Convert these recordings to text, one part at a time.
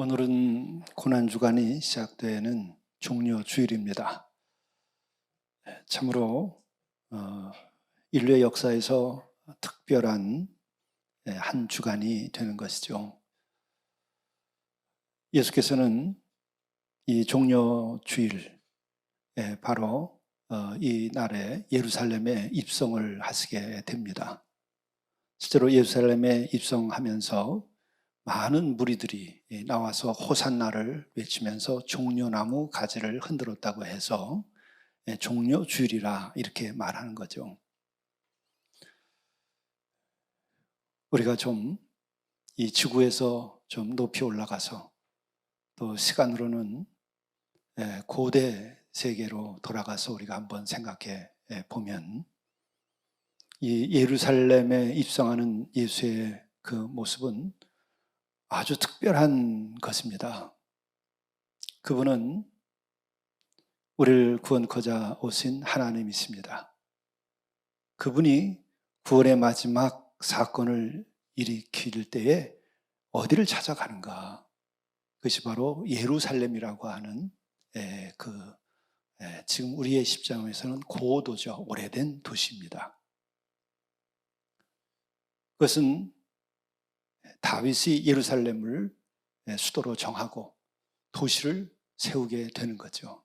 오늘은 고난주간이 시작되는 종료주일입니다. 참으로 인류의 역사에서 특별한 한 주간이 되는 것이죠. 예수께서는 이 종료주일 바로 이 날에 예루살렘에 입성을 하시게 됩니다. 실제로 예루살렘에 입성하면서 많은 무리들이 나와서 호산나를 외치면서 종려나무 가지를 흔들었다고 해서 종려주일이라 이렇게 말하는 거죠. 우리가 좀 이 지구에서 좀 높이 올라가서 또 시간으로는 고대 세계로 돌아가서 우리가 한번 생각해 보면 이 예루살렘에 입성하는 예수의 그 모습은 아주 특별한 것입니다. 그분은 우리를 구원코자 오신 하나님이십니다. 그분이 구원의 마지막 사건을 일으킬 때에 어디를 찾아가는가? 그것이 바로 예루살렘이라고 하는 지금 우리의 십자가에서는 고도죠. 오래된 도시입니다. 그것은 다윗이 예루살렘을 수도로 정하고 도시를 세우게 되는 거죠.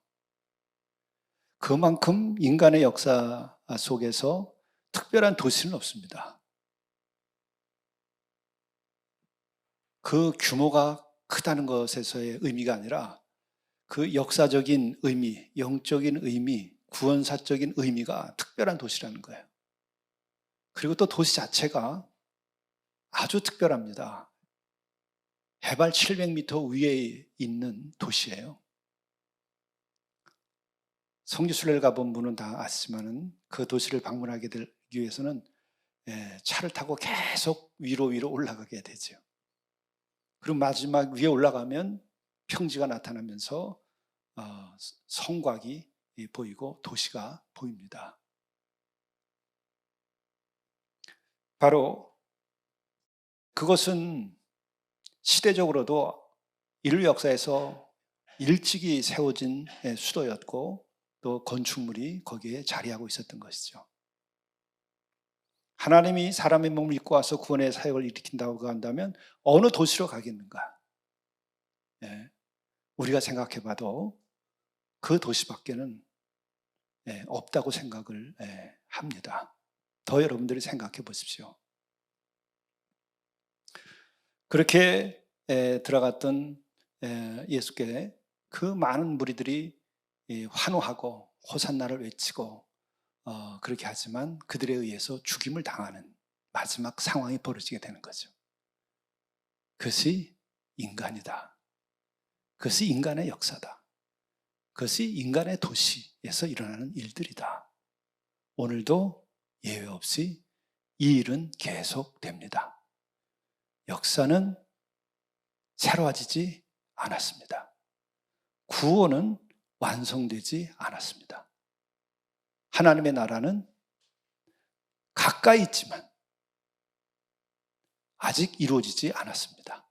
그만큼 인간의 역사 속에서 특별한 도시는 없습니다. 그 규모가 크다는 것에서의 의미가 아니라 그 역사적인 의미, 영적인 의미, 구원사적인 의미가 특별한 도시라는 거예요. 그리고 또 도시 자체가 아주 특별합니다. 해발 700m 위에 있는 도시예요. 성지순례를 가본 분은 다 아시지만 그 도시를 방문하게 되기 위해서는 차를 타고 계속 위로 올라가게 되죠. 그리고 마지막 위에 올라가면 평지가 나타나면서 성곽이 보이고 도시가 보입니다. 바로 그것은 시대적으로도 인류 역사에서 일찍이 세워진 수도였고 또 건축물이 거기에 자리하고 있었던 것이죠. 하나님이 사람의 몸을 입고 와서 구원의 사역을 일으킨다고 한다면 어느 도시로 가겠는가? 우리가 생각해 봐도 그 도시밖에는 없다고 생각을 합니다. 더 여러분들이 생각해 보십시오. 그렇게 들어갔던 예수께 그 많은 무리들이 환호하고 호산나를 외치고 그렇게 하지만 그들에 의해서 죽임을 당하는 마지막 상황이 벌어지게 되는 거죠. 그것이 인간이다. 그것이 인간의 역사다. 그것이 인간의 도시에서 일어나는 일들이다. 오늘도 예외 없이 이 일은 계속됩니다. 역사는 새로워지지 않았습니다. 구원은 완성되지 않았습니다. 하나님의 나라는 가까이 있지만 아직 이루어지지 않았습니다.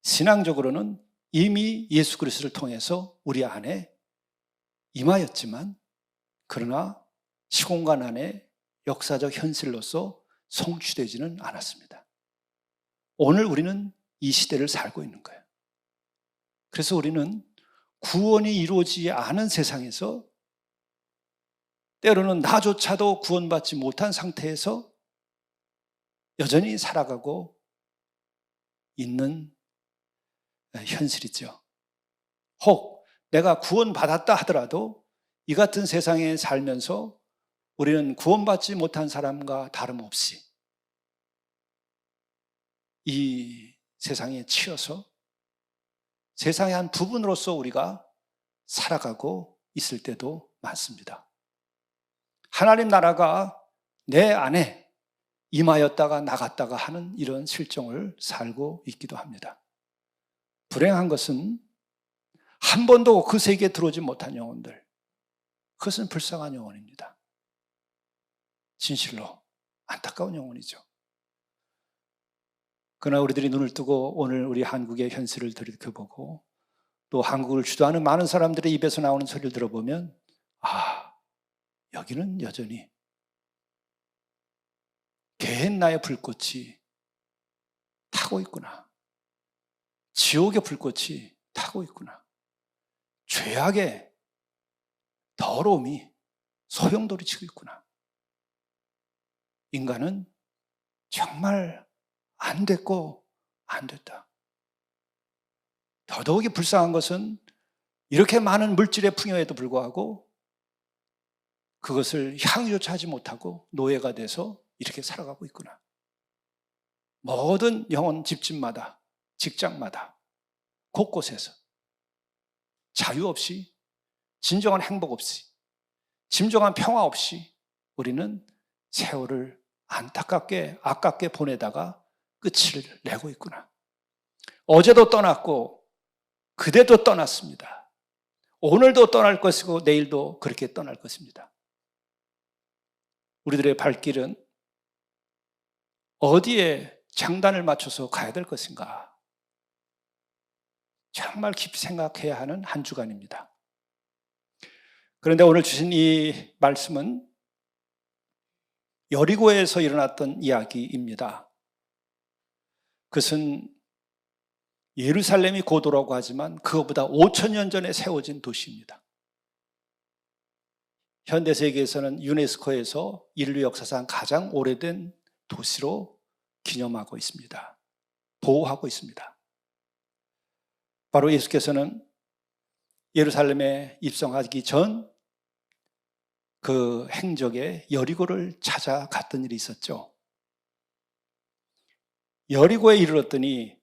신앙적으로는 이미 예수 그리스도를 통해서 우리 안에 임하였지만 그러나 시공간 안에 역사적 현실로서 성취되지는 않았습니다. 오늘 우리는 이 시대를 살고 있는 거예요. 그래서 우리는 구원이 이루어지지 않은 세상에서 때로는 나조차도 구원받지 못한 상태에서 여전히 살아가고 있는 현실이죠. 혹 내가 구원받았다 하더라도 이 같은 세상에 살면서 우리는 구원받지 못한 사람과 다름없이 이 세상에 치여서 세상의 한 부분으로서 우리가 살아가고 있을 때도 많습니다. 하나님 나라가 내 안에 임하였다가 나갔다가 하는 이런 실정을 살고 있기도 합니다. 불행한 것은 한 번도 그 세계에 들어오지 못한 영혼들, 그것은 불쌍한 영혼입니다. 진실로 안타까운 영혼이죠. 그러나 우리들이 눈을 뜨고 오늘 우리 한국의 현실을 들여다보고 또 한국을 주도하는 많은 사람들의 입에서 나오는 소리를 들어보면 여기는 여전히 게헨나의 불꽃이 타고 있구나. 지옥의 불꽃이 타고 있구나. 죄악의 더러움이 소용돌이치고 있구나. 인간은 정말 안 됐고 안 됐다. 더더욱이 불쌍한 것은 이렇게 많은 물질의 풍요에도 불구하고 그것을 향유조차 하지 못하고 노예가 돼서 이렇게 살아가고 있구나. 모든 영혼 집집마다, 직장마다, 곳곳에서 자유 없이, 진정한 행복 없이, 진정한 평화 없이 우리는 세월을 안타깝게 아깝게 보내다가 끝을 내고 있구나. 어제도 떠났고 그대도 떠났습니다. 오늘도 떠날 것이고 내일도 그렇게 떠날 것입니다. 우리들의 발길은 어디에 장단을 맞춰서 가야 될 것인가? 정말 깊이 생각해야 하는 한 주간입니다. 그런데 오늘 주신 이 말씀은 여리고에서 일어났던 이야기입니다. 그것은 예루살렘이 고도라고 하지만 그것보다 5,000년 전에 세워진 도시입니다. 현대 세계에서는 유네스코에서 인류 역사상 가장 오래된 도시로 기념하고 있습니다. 보호하고 있습니다. 바로 예수께서는 예루살렘에 입성하기 전 그 행적에 여리고를 찾아갔던 일이 있었죠. 여리고에 이르렀더니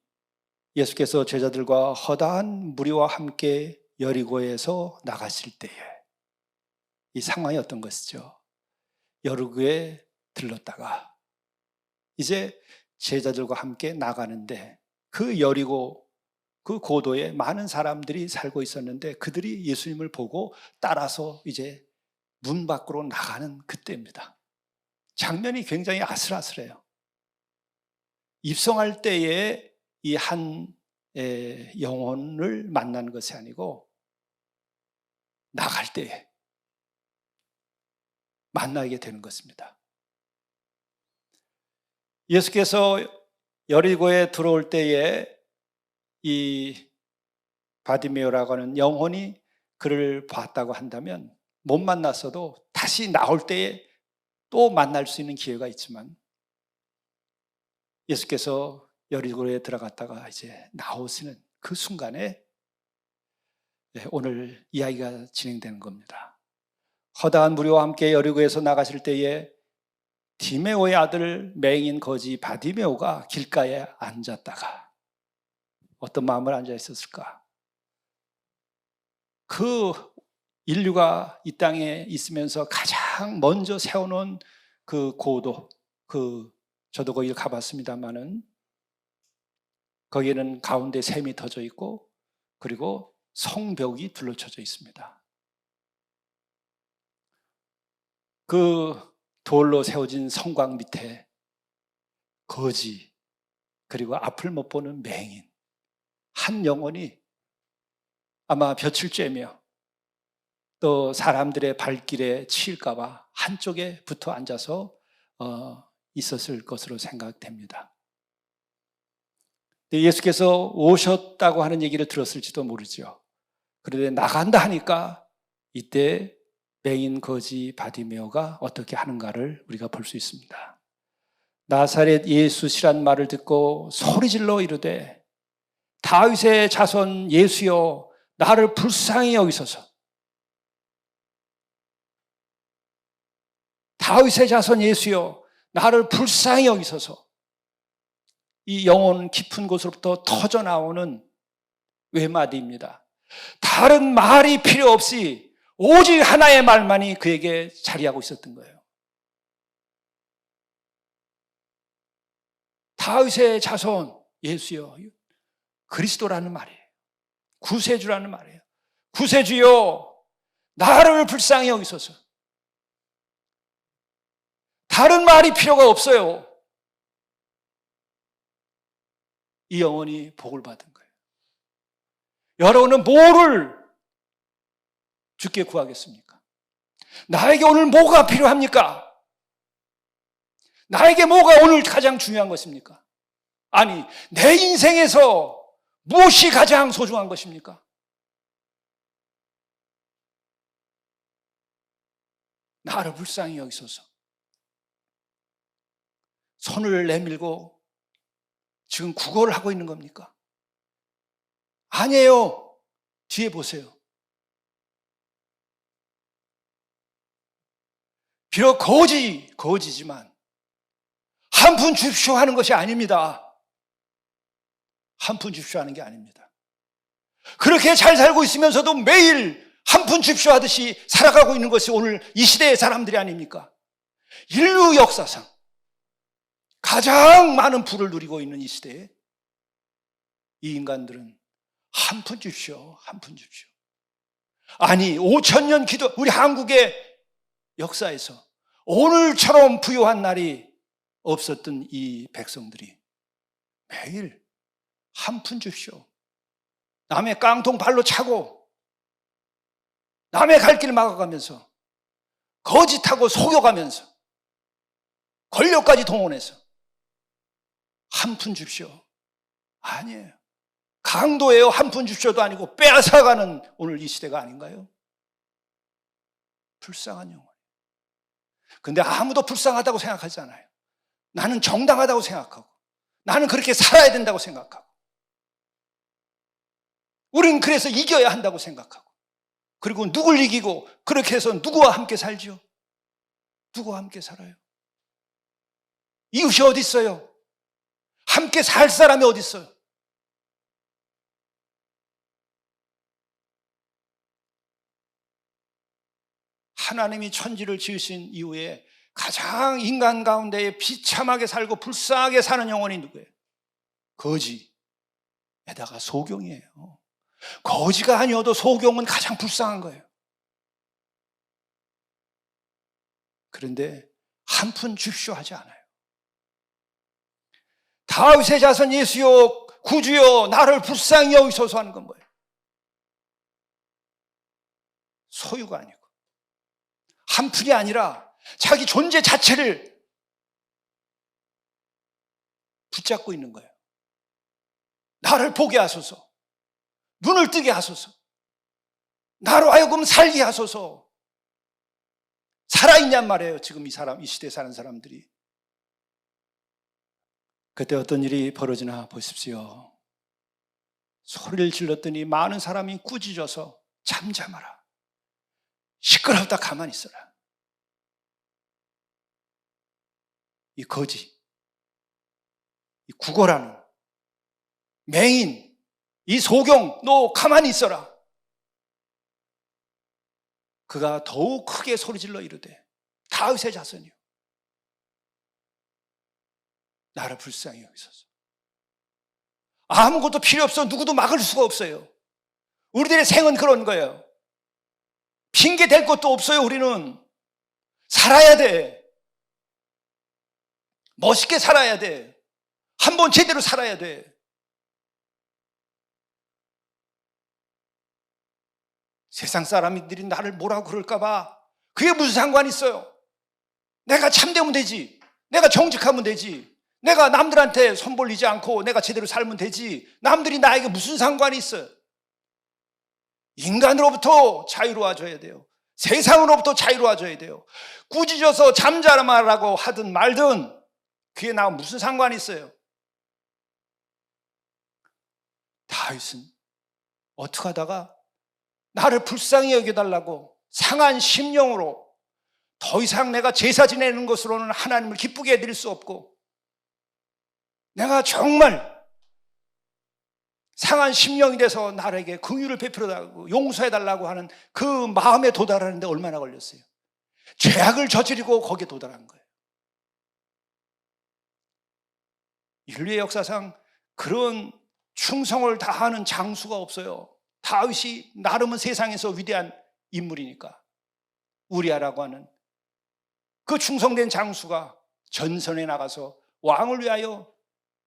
예수께서 제자들과 허다한 무리와 함께 여리고에서 나가실 때에 이 상황이 어떤 것이죠? 여리고에 들렀다가 이제 제자들과 함께 나가는데 그 여리고 그 고도에 많은 사람들이 살고 있었는데 그들이 예수님을 보고 따라서 이제 문 밖으로 나가는 그때입니다. 장면이 굉장히 아슬아슬해요. 입성할 때에 이 한 영혼을 만나는 것이 아니고 나갈 때에 만나게 되는 것입니다. 예수께서 여리고에 들어올 때에 이 바디메오라고 하는 영혼이 그를 봤다고 한다면 못 만났어도 다시 나올 때에 또 만날 수 있는 기회가 있지만 예수께서 여리고에 들어갔다가 이제 나오시는 그 순간에 오늘 이야기가 진행되는 겁니다. 허다한 무리와 함께 여리고에서 나가실 때에 디메오의 아들 맹인 거지 바디메오가 길가에 앉았다가 어떤 마음을 앉아 있었을까? 그 인류가 이 땅에 있으면서 가장 먼저 세워놓은 그 고도, 저도 거기를 가봤습니다만은 거기에는 가운데 샘이 터져 있고 그리고 성벽이 둘러쳐져 있습니다. 그 돌로 세워진 성곽 밑에 거지 그리고 앞을 못 보는 맹인 한 영혼이 아마 볕을 쬐며 또 사람들의 발길에 치일까 봐 한쪽에 붙어 앉아서 있었을 것으로 생각됩니다. 예수께서 오셨다고 하는 얘기를 들었을지도 모르죠. 그런데 나간다 하니까 이때 맹인 거지 바디메오가 어떻게 하는가를 우리가 볼 수 있습니다. 나사렛 예수시란 말을 듣고 소리질러 이르되 다윗의 자손 예수여 나를 불쌍히 여기소서. 다윗의 자손 예수여 나를 불쌍히 여기소서. 이 영혼 깊은 곳으로부터 터져나오는 외마디입니다. 다른 말이 필요 없이 오직 하나의 말만이 그에게 자리하고 있었던 거예요. 다윗의 자손 예수여, 그리스도라는 말이에요. 구세주라는 말이에요. 구세주여 나를 불쌍히 여기소서. 다른 말이 필요가 없어요. 이 영혼이 복을 받은 거예요. 여러분은 뭐를 주께 구하겠습니까? 나에게 오늘 뭐가 필요합니까? 나에게 뭐가 오늘 가장 중요한 것입니까? 아니, 내 인생에서 무엇이 가장 소중한 것입니까? 나를 불쌍히 여기소서. 손을 내밀고 지금 구걸을 하고 있는 겁니까? 아니에요. 뒤에 보세요. 비록 거지지만 한 푼 줍쇼 하는 것이 아닙니다. 한 푼 줍쇼 하는 게 아닙니다. 그렇게 잘 살고 있으면서도 매일 한 푼 줍쇼 하듯이 살아가고 있는 것이 오늘 이 시대의 사람들이 아닙니까? 인류 역사상 가장 많은 부를 누리고 있는 이 시대에 이 인간들은 한 푼 줍쇼, 한 푼 줍쇼. 아니, 5,000년 기도, 우리 한국의 역사에서 오늘처럼 부유한 날이 없었던 이 백성들이 매일 한 푼 줍쇼. 남의 깡통 발로 차고 남의 갈 길 막아가면서 거짓하고 속여가면서 권력까지 동원해서 한 푼 줍쇼. 아니에요. 강도예요. 한 푼 줍쇼도 아니고 빼앗아가는 오늘 이 시대가 아닌가요? 불쌍한 영혼. 근데 아무도 불쌍하다고 생각하지 않아요. 나는 정당하다고 생각하고 나는 그렇게 살아야 된다고 생각하고 우리는 그래서 이겨야 한다고 생각하고 그리고 누굴 이기고 그렇게 해서 누구와 함께 살지요? 누구와 함께 살아요? 이웃이 어디 있어요? 함께 살 사람이 어디 있어요? 하나님이 천지를 지으신 이후에 가장 인간 가운데 비참하게 살고 불쌍하게 사는 영혼이 누구예요? 거지에다가 소경이에요. 거지가 아니어도 소경은 가장 불쌍한 거예요. 그런데 한 푼 줍쇼 하지 않아요. 다윗의 자손 예수여 구주여 나를 불쌍히 여기소서 하는 건 뭐예요? 소유가 아니고 한 푼이 아니라 자기 존재 자체를 붙잡고 있는 거예요. 나를 보게 하소서. 눈을 뜨게 하소서. 나로 하여금 살게 하소서. 살아있냔 말이에요. 지금 이 시대에 사는 사람들이. 그때 어떤 일이 벌어지나 보십시오. 소리를 질렀더니 많은 사람이 꾸짖어서 잠잠하라. 시끄럽다 가만히 있어라. 이 거지, 이 구걸하는 맹인, 이 소경, 너 가만히 있어라. 그가 더욱 크게 소리질러 이르되 다윗의 자손이요 나를 불쌍히 여기소서. 아무것도 필요 없어. 누구도 막을 수가 없어요. 우리들의 생은 그런 거예요. 핑계 댈 것도 없어요. 우리는 살아야 돼. 멋있게 살아야 돼. 한번 제대로 살아야 돼. 세상 사람들이 나를 뭐라고 그럴까 봐 그게 무슨 상관이 있어요. 내가 참되면 되지. 내가 정직하면 되지. 내가 남들한테 손 벌리지 않고 내가 제대로 살면 되지. 남들이 나에게 무슨 상관이 있어요. 인간으로부터 자유로워져야 돼요. 세상으로부터 자유로워져야 돼요. 꾸짖어서 잠잠하라고 하든 말든 그게 나와 무슨 상관이 있어요. 다윗은 어떻게 하다가 나를 불쌍히 여겨달라고 상한 심령으로 더 이상 내가 제사 지내는 것으로는 하나님을 기쁘게 해드릴 수 없고 내가 정말 상한 심령이 돼서 나에게 긍휼을 베풀어달라고 용서해달라고 하는 그 마음에 도달하는데 얼마나 걸렸어요. 죄악을 저지르고 거기에 도달한 거예요. 인류의 역사상 그런 충성을 다하는 장수가 없어요. 다윗이 나름은 세상에서 위대한 인물이니까 우리아라고 하는 그 충성된 장수가 전선에 나가서 왕을 위하여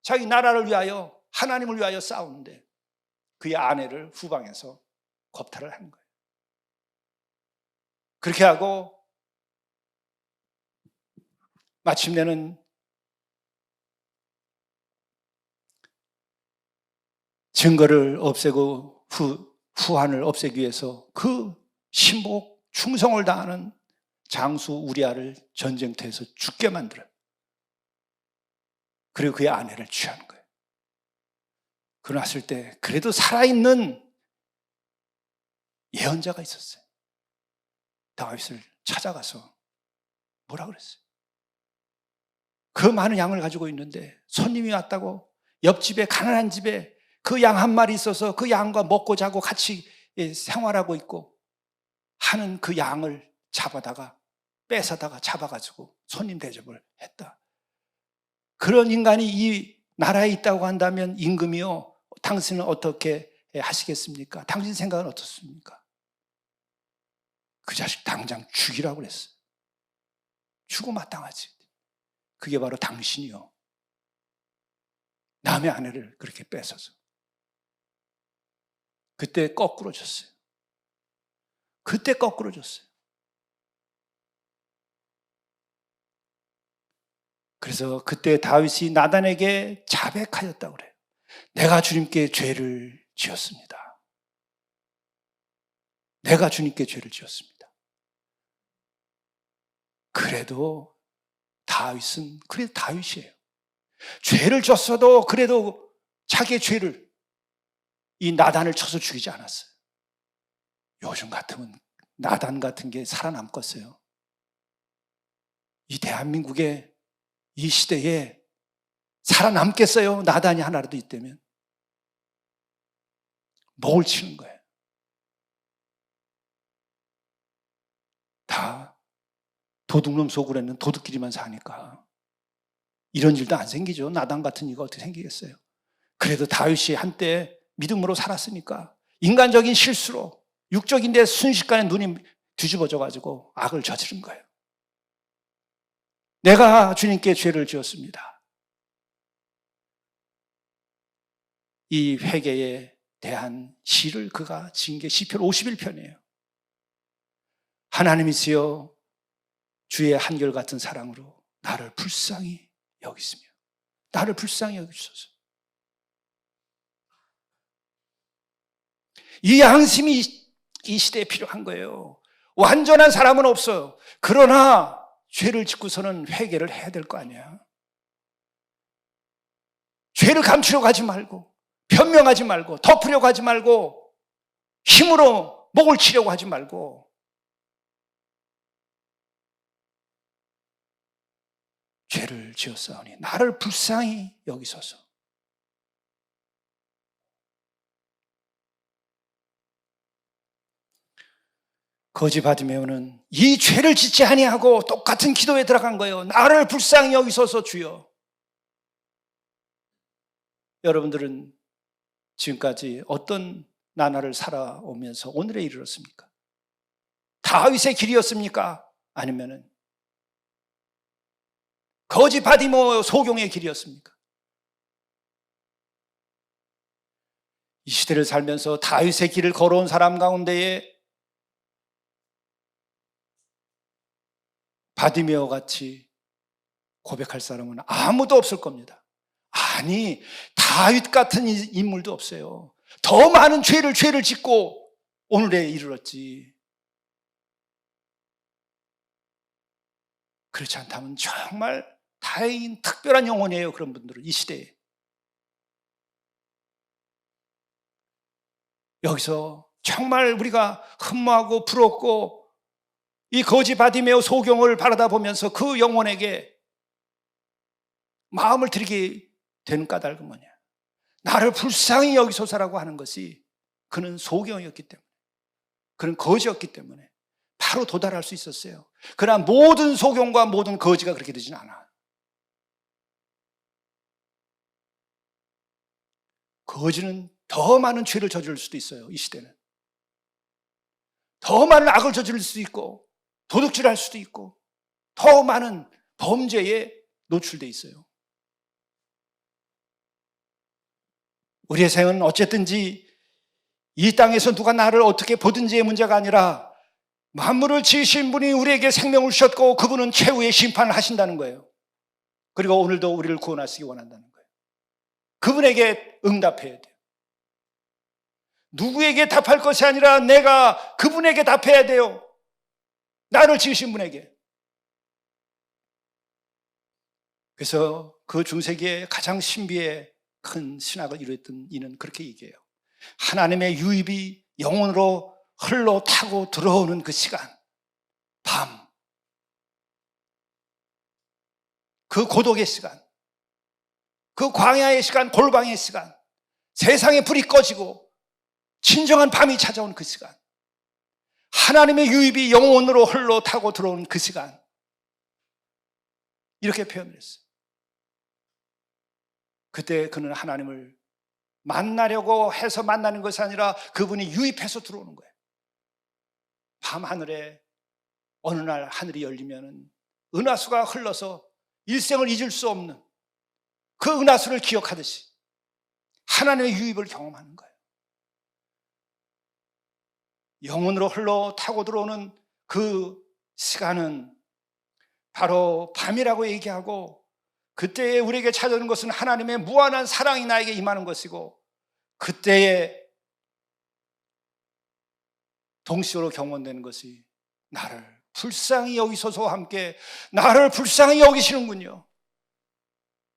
자기 나라를 위하여 하나님을 위하여 싸우는데 그의 아내를 후방에서 겁탈을 하는 거예요. 그렇게 하고 마침내는 증거를 없애고 후환을 없애기 위해서 그 신복 충성을 다하는 장수 우리아를 전쟁터에서 죽게 만들어요. 그리고 그의 아내를 취하는 거예요. 그러났을 때 그래도 살아있는 예언자가 있었어요. 다윗을 찾아가서 뭐라 그랬어요? 그 많은 양을 가지고 있는데 손님이 왔다고 옆집에 가난한 집에 그 양 한 마리 있어서 그 양과 먹고 자고 같이 생활하고 있고 하는 그 양을 뺏어다가 잡아가지고 손님 대접을 했다. 그런 인간이 이 나라에 있다고 한다면 임금이요, 당신은 어떻게 하시겠습니까? 당신 생각은 어떻습니까? 그 자식 당장 죽이라고 그랬어요. 죽어 마땅하지. 그게 바로 당신이요, 남의 아내를 그렇게 뺏어서. 그때 거꾸로 졌어요. 그때 거꾸로 졌어요. 그래서 그때 다윗이 나단에게 자백하였다고 그래요. 내가 주님께 죄를 지었습니다. 내가 주님께 죄를 지었습니다. 그래도 다윗이에요. 죄를 졌어도 그래도 자기의 죄를, 이 나단을 쳐서 죽이지 않았어요. 요즘 같으면 나단 같은 게 살아남겠어요? 이 대한민국의 이 시대에 살아남겠어요? 나단이 하나라도 있다면. 목을 치는 거예요. 다 도둑놈 속으로는 도둑끼리만 사니까 이런 일도 안 생기죠. 나단 같은 일이 어떻게 생기겠어요? 그래도 다윗이 한때 믿음으로 살았으니까 인간적인 실수로, 육적인데 순식간에 눈이 뒤집어져가지고 악을 저지른 거예요. 내가 주님께 죄를 지었습니다. 이 회개에 대한 시를 그가 지은 게 시편 51편이에요. 하나님이시여 주의 한결같은 사랑으로 나를 불쌍히 여기시며 나를 불쌍히 여기소서. 이 양심이 이 시대에 필요한 거예요. 완전한 사람은 없어요. 그러나 죄를 짓고서는 회개를 해야 될 거 아니야. 죄를 감추려고 하지 말고, 변명하지 말고, 덮으려고 하지 말고, 힘으로 목을 치려고 하지 말고, 죄를 지었사오니 나를 불쌍히 여기소서. 거지 바디메오는 이 죄를 짓지 아니하고 똑같은 기도에 들어간 거예요. 나를 불쌍히 여기소서 주여. 여러분들은 지금까지 어떤 나날을 살아오면서 오늘에 이르렀습니까? 다윗의 길이었습니까? 아니면은 거지 바디메오 소경의 길이었습니까? 이 시대를 살면서 다윗의 길을 걸어온 사람 가운데에 바디메오 같이 고백할 사람은 아무도 없을 겁니다. 아니, 다윗 같은 인물도 없어요. 더 많은 죄를 짓고 오늘에 이르렀지. 그렇지 않다면 정말 다행인 특별한 영혼이에요. 그런 분들은 이 시대에. 여기서 정말 우리가 흠모하고 부럽고 이 거지 바디메오 소경을 바라다 보면서 그 영혼에게 마음을 드리게 되는 까닭은 뭐냐? 나를 불쌍히 여기소서라고 하는 것이 그는 소경이었기 때문에, 그는 거지였기 때문에 바로 도달할 수 있었어요. 그러나 모든 소경과 모든 거지가 그렇게 되진 않아. 거지는 더 많은 죄를 저지를 수도 있어요. 이 시대는 더 많은 악을 저지를 수도 있고 도둑질할 수도 있고 더 많은 범죄에 노출돼 있어요. 우리의 생은 어쨌든지 이 땅에서 누가 나를 어떻게 보든지의 문제가 아니라 만물을 지으신 분이 우리에게 생명을 주셨고 그분은 최후의 심판을 하신다는 거예요. 그리고 오늘도 우리를 구원하시기 원한다는 거예요. 그분에게 응답해야 돼요. 누구에게 답할 것이 아니라 내가 그분에게 답해야 돼요. 나를 지으신 분에게. 그래서 그 중세기에 가장 신비의 큰 신학을 이루었던 이는 그렇게 얘기해요. 하나님의 유입이 영혼으로 흘러 타고 들어오는 그 시간, 밤, 그 고독의 시간, 그 광야의 시간, 골방의 시간, 세상의 불이 꺼지고 진정한 밤이 찾아온 그 시간, 하나님의 유입이 영혼으로 흘러 타고 들어오는 그 시간, 이렇게 표현을 했어요. 그때 그는 하나님을 만나려고 해서 만나는 것이 아니라 그분이 유입해서 들어오는 거예요. 밤하늘에 어느 날 하늘이 열리면 은하수가 흘러서 일생을 잊을 수 없는 그 은하수를 기억하듯이 하나님의 유입을 경험하는 거예요. 영혼으로 흘러 타고 들어오는 그 시간은 바로 밤이라고 얘기하고, 그때에 우리에게 찾아오는 것은 하나님의 무한한 사랑이 나에게 임하는 것이고, 그때에 동시로 경험되는 것이 나를 불쌍히 여기소서와 함께 나를 불쌍히 여기시는군요.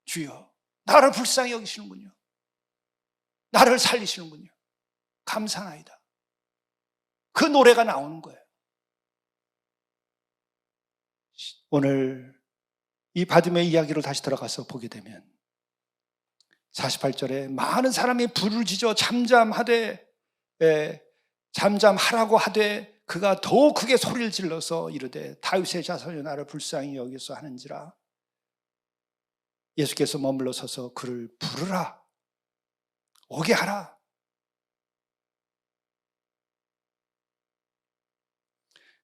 주여, 나를 불쌍히 여기시는군요. 나를 살리시는군요. 감사하이다. 그 노래가 나오는 거예요. 오늘 이 바디메의 이야기로 다시 들어가서 보게 되면 48절에 많은 사람이 부르짖어 잠잠하라고 하되 그가 더 크게 소리를 질러서 이르되 다윗의 자손이 나를 불쌍히 여기서 하는지라. 예수께서 머물러 서서 그를 부르라, 오게 하라.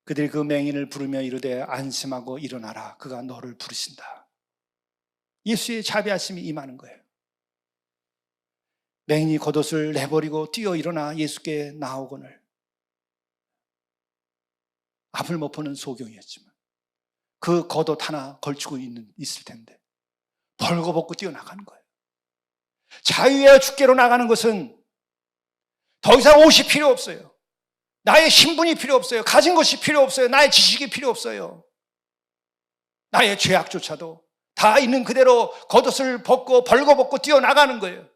그들이 그 맹인을 부르며 이르되 안심하고 일어나라, 그가 너를 부르신다. 예수의 자비하심이 임하는 거예요. 맹인이 겉옷을 내버리고 뛰어 일어나 예수께 나오거늘. 앞을 못 보는 소경이었지만 그 겉옷 하나 걸치고 있을 텐데 벌거벗고 뛰어나가는 거예요. 자유의 주께로 나가는 것은 더 이상 옷이 필요 없어요. 나의 신분이 필요 없어요. 가진 것이 필요 없어요. 나의 지식이 필요 없어요. 나의 죄악조차도 다 있는 그대로 겉옷을 벗고 벌거벗고 뛰어나가는 거예요.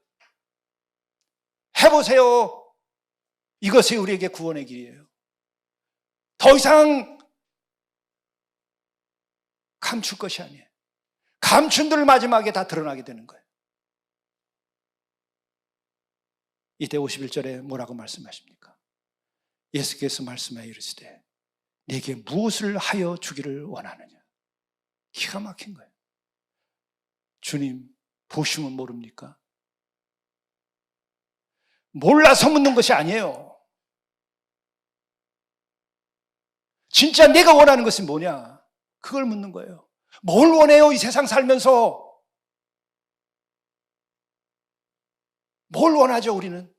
해보세요. 이것이 우리에게 구원의 길이에요. 더 이상 감출 것이 아니에요. 감춘 들 마지막에 다 드러나게 되는 거예요. 이때 51절에 뭐라고 말씀하십니까? 예수께서 말씀하여 이르시되 네게 무엇을 하여 주기를 원하느냐. 기가 막힌 거예요. 주님, 보시면 모릅니까? 몰라서 묻는 것이 아니에요. 진짜 내가 원하는 것이 뭐냐, 그걸 묻는 거예요. 뭘 원해요? 이 세상 살면서 뭘 원하죠? 우리는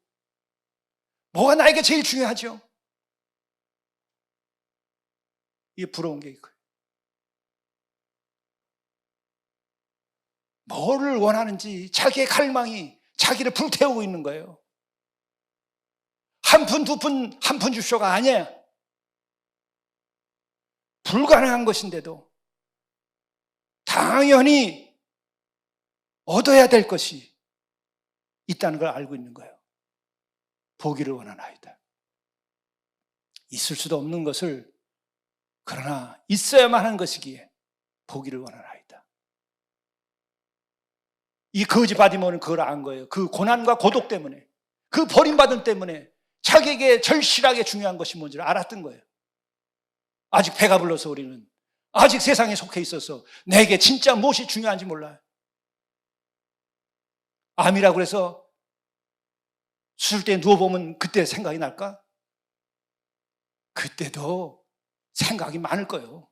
뭐가 나에게 제일 중요하죠? 이게 부러운 게 있고요. 뭐를 원하는지 자기의 갈망이 자기를 불태우고 있는 거예요. 한 푼, 두 푼, 한 푼 주쇼가 아니에요. 불가능한 것인데도 당연히 얻어야 될 것이 있다는 걸 알고 있는 거예요. 보기를 원하나이다. 있을 수도 없는 것을 그러나 있어야만 하는 것이기에 보기를 원하나이다. 이 거지 바디모는 그걸 안 거예요. 그 고난과 고독 때문에, 그 버림받음 때문에 자기에게 절실하게 중요한 것이 뭔지를 알았던 거예요. 아직 배가 불러서 우리는 아직 세상에 속해 있어서 내게 진짜 무엇이 중요한지 몰라요. 암이라고 해서 수술대에 누워보면 그때 생각이 날까? 그때도 생각이 많을 거예요.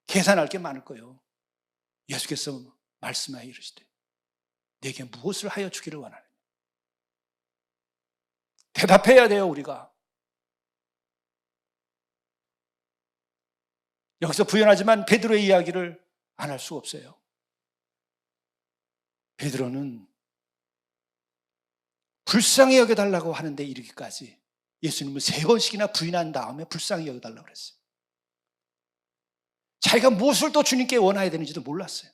계산할 게 많을 거예요. 예수께서 말씀하여 이르시되 내게 무엇을 하여 주기를 원하느냐. 대답해야 돼요, 우리가. 여기서 부연하지만 베드로의 이야기를 안 할 수가 없어요. 베드로는 불쌍히 여겨달라고 하는데 이르기까지 예수님을 3번씩이나 부인한 다음에 불쌍히 여겨달라고 그랬어요. 자기가 무엇을 또 주님께 원해야 되는지도 몰랐어요.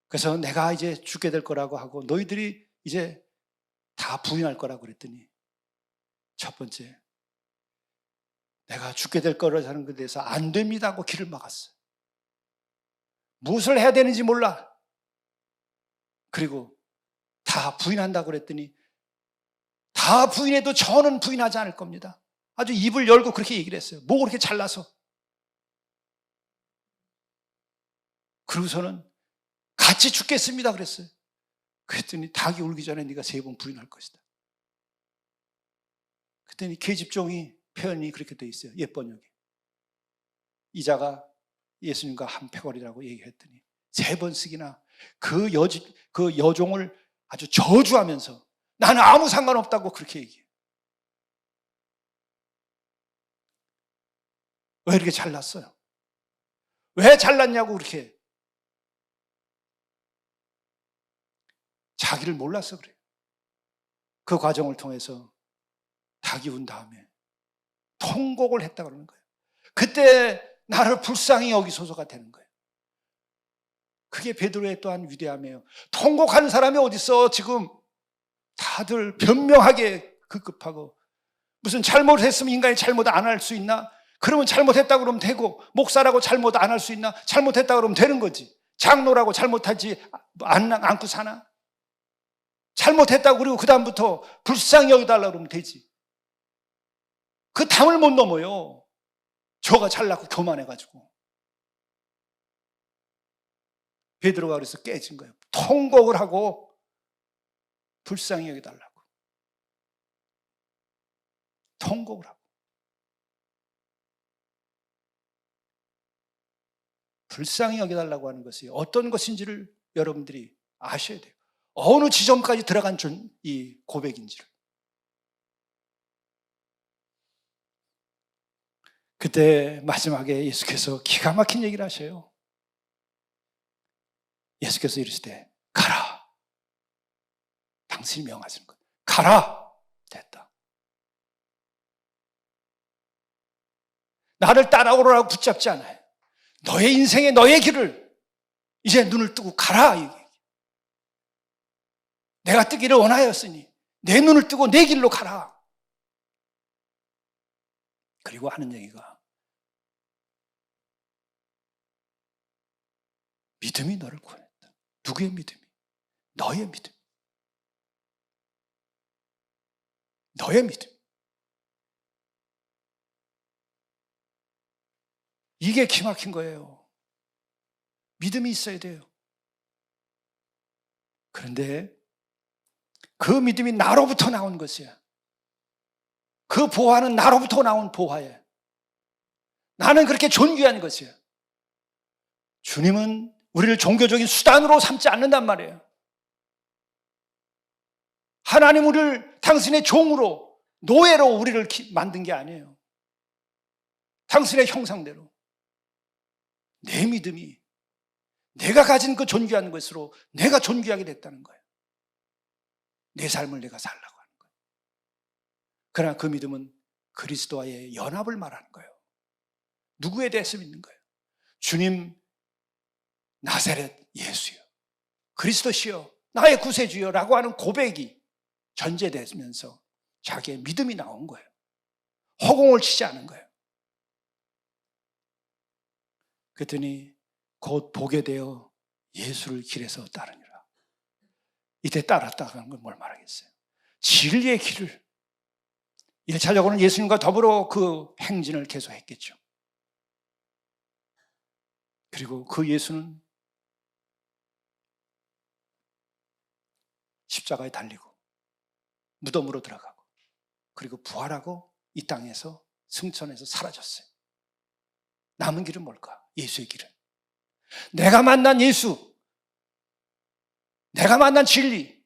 그래서 내가 이제 죽게 될 거라고 하고 너희들이 이제 다 부인할 거라고 그랬더니 첫 번째, 내가 죽게 될 거라고 하는 것에 대해서 안 됩니다 하고 길을 막았어요. 무엇을 해야 되는지 몰라. 그리고 다 부인한다고 그랬더니 다 부인해도 저는 부인하지 않을 겁니다. 아주 입을 열고 그렇게 얘기를 했어요. 뭐 그렇게 잘나서. 그러고서는 같이 죽겠습니다 그랬어요. 그랬더니 닭이 울기 전에 네가 3번 부인할 것이다. 그랬더니 계집종이 표현이 그렇게 돼 있어요. 옛번역에. 이자가 예수님과 한 패거리라고 얘기했더니 3번씩이나 그 여종을 아주 저주하면서 나는 아무 상관없다고 그렇게 얘기해요. 왜 이렇게 잘났어요? 왜 잘났냐고 그렇게. 자기를 몰라서 그래요. 그 과정을 통해서 닭이 운 다음에 통곡을 했다 그러는 거예요. 그때 나를 불쌍히 여기소서가 되는 거예요. 그게 베드로의 또한 위대함이에요. 통곡하는 사람이 어디 있어? 지금 다들 변명하게 급급하고 무슨 잘못했으면 인간이 잘못 안 할 수 있나? 그러면 잘못했다 그러면 되고 목사라고 잘못 안 할 수 있나? 잘못했다 그러면 되는 거지. 장로라고 잘못하지 않고 사나? 잘못했다고 그리고 그 다음부터 불쌍히 여기달라고 그러면 되지. 그 담을 못 넘어요. 저가 잘났고 교만해가지고. 베드로가 그래서 깨진 거예요. 통곡을 하고 불쌍히 여기달라고. 통곡을 하고. 불쌍히 여기달라고 하는 것이 어떤 것인지를 여러분들이 아셔야 돼요. 어느 지점까지 들어간 이 고백인지를. 그때 마지막에 예수께서 기가 막힌 얘기를 하셔요. 예수께서 이르시되 가라. 당신이 명하시는 것. 가라. 됐다. 나를 따라오라고 붙잡지 않아요. 너의 인생에 너의 길을 이제 눈을 뜨고 가라. 내가 뜨기를 원하였으니 내 눈을 뜨고 내 길로 가라. 그리고 하는 얘기가 믿음이 너를 구원했다. 누구의 믿음이? 너의 믿음. 너의 믿음. 이게 기막힌 거예요. 믿음이 있어야 돼요. 그런데 그 믿음이 나로부터 나온 것이야. 그 보화는 나로부터 나온 보화예요. 나는 그렇게 존귀한 것이야. 주님은 우리를 종교적인 수단으로 삼지 않는단 말이에요. 하나님 우리를 당신의 종으로, 노예로 우리를 만든 게 아니에요. 당신의 형상대로. 내 믿음이 내가 가진 그 존귀한 것으로 내가 존귀하게 됐다는 거예요. 내 삶을 내가 살라고 하는 거예요. 그러나 그 믿음은 그리스도와의 연합을 말하는 거예요. 누구에 대해서 믿는 거예요? 주님 나사렛 예수요, 그리스도시요, 나의 구세주요 라고 하는 고백이 전제되면서 자기의 믿음이 나온 거예요. 허공을 치지 않은 거예요. 그랬더니 곧 보게 되어 예수를 길에서 따르니라. 이때 따랐다고 하는 건 뭘 말하겠어요? 진리의 길을. 1차적으로는 예수님과 더불어 그 행진을 계속했겠죠. 그리고 그 예수는 십자가에 달리고 무덤으로 들어가고 그리고 부활하고 이 땅에서 승천해서 사라졌어요. 남은 길은 뭘까? 예수의 길은. 내가 만난 예수, 내가 만난 진리,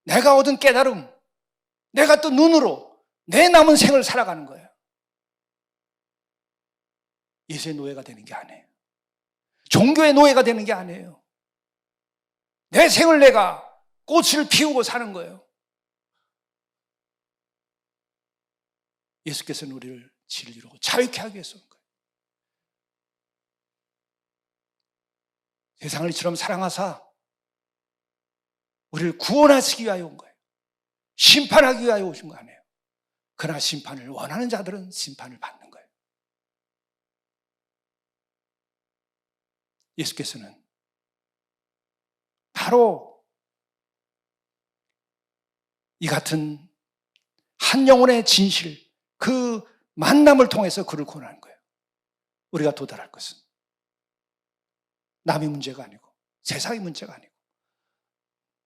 내가 얻은 깨달음, 내가 또 눈으로 내 남은 생을 살아가는 거예요. 예수의 노예가 되는 게 아니에요. 종교의 노예가 되는 게 아니에요. 내 생을 내가 꽃을 피우고 사는 거예요. 예수께서는 우리를 진리로 자유케 하기 위해서 온 거예요. 세상을 이처럼 사랑하사 우리를 구원하시기 위하여 온 거예요. 심판하기 위하여 오신 거 아니에요. 그러나 심판을 원하는 자들은 심판을 받는 거예요. 예수께서는 바로 이 같은 한 영혼의 진실, 그 만남을 통해서 그를 구원하는 거예요. 우리가 도달할 것은 남의 문제가 아니고, 세상의 문제가 아니고,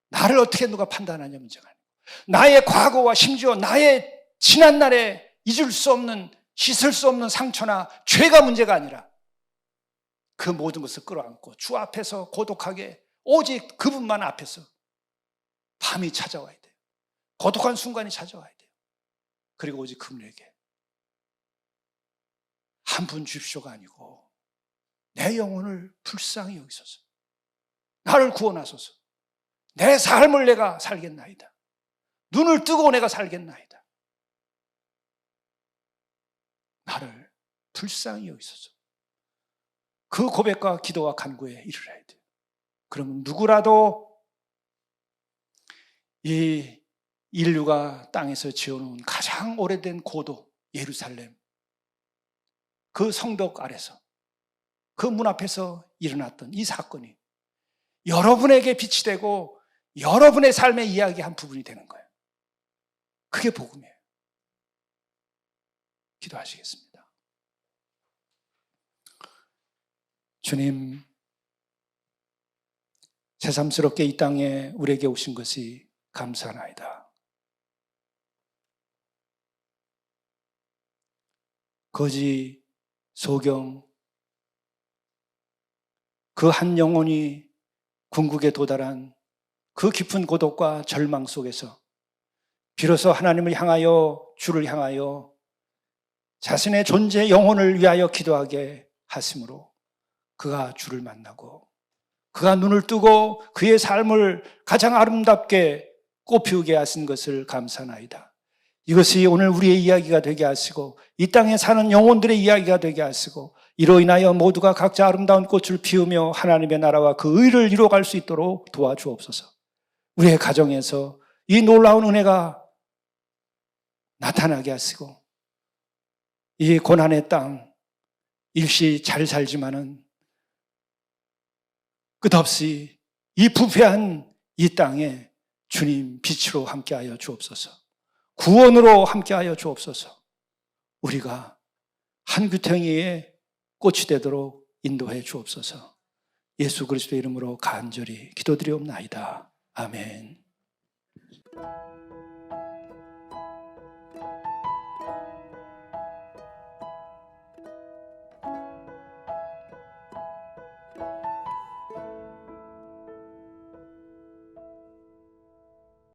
나를 어떻게 누가 판단하냐 문제가 아니고, 나의 과거와 심지어 나의 지난날에 잊을 수 없는, 씻을 수 없는 상처나 죄가 문제가 아니라 그 모든 것을 끌어안고 주 앞에서 고독하게 오직 그분만 앞에서 밤이 찾아와야 돼요. 고독한 순간이 찾아와야 돼요. 그리고 오직 그분에게 한 분 주십시오가 아니고 내 영혼을 불쌍히 여기소서, 나를 구원하소서, 내 삶을 내가 살겠나이다, 눈을 뜨고 내가 살겠나이다, 나를 불쌍히 여기소서. 그 고백과 기도와 간구에 이르러야 돼요. 그러면 누구라도 이 인류가 땅에서 지어놓은 가장 오래된 고도 예루살렘, 그 성벽 아래서, 그 문 앞에서 일어났던 이 사건이 여러분에게 빛이 되고 여러분의 삶의 이야기 한 부분이 되는 거예요. 그게 복음이에요. 기도하시겠습니다. 주님, 새삼스럽게 이 땅에 우리에게 오신 것이 감사하나이다. 거지, 소경, 그 한 영혼이 궁극에 도달한 그 깊은 고독과 절망 속에서 비로소 하나님을 향하여, 주를 향하여 자신의 존재 영혼을 위하여 기도하게 하심으로 그가 주를 만나고 그가 눈을 뜨고 그의 삶을 가장 아름답게 꽃피우게 하신 것을 감사하나이다. 이것이 오늘 우리의 이야기가 되게 하시고 이 땅에 사는 영혼들의 이야기가 되게 하시고 이로 인하여 모두가 각자 아름다운 꽃을 피우며 하나님의 나라와 그 의를 이루어갈 수 있도록 도와주옵소서. 우리의 가정에서 이 놀라운 은혜가 나타나게 하시고 이 고난의 땅 일시 잘 살지만은 끝없이 이 부패한 이 땅에 주님 빛으로 함께하여 주옵소서. 구원으로 함께하여 주옵소서. 우리가 한 규탱이의 꽃이 되도록 인도해 주옵소서. 예수 그리스도의 이름으로 간절히 기도드리옵나이다. 아멘.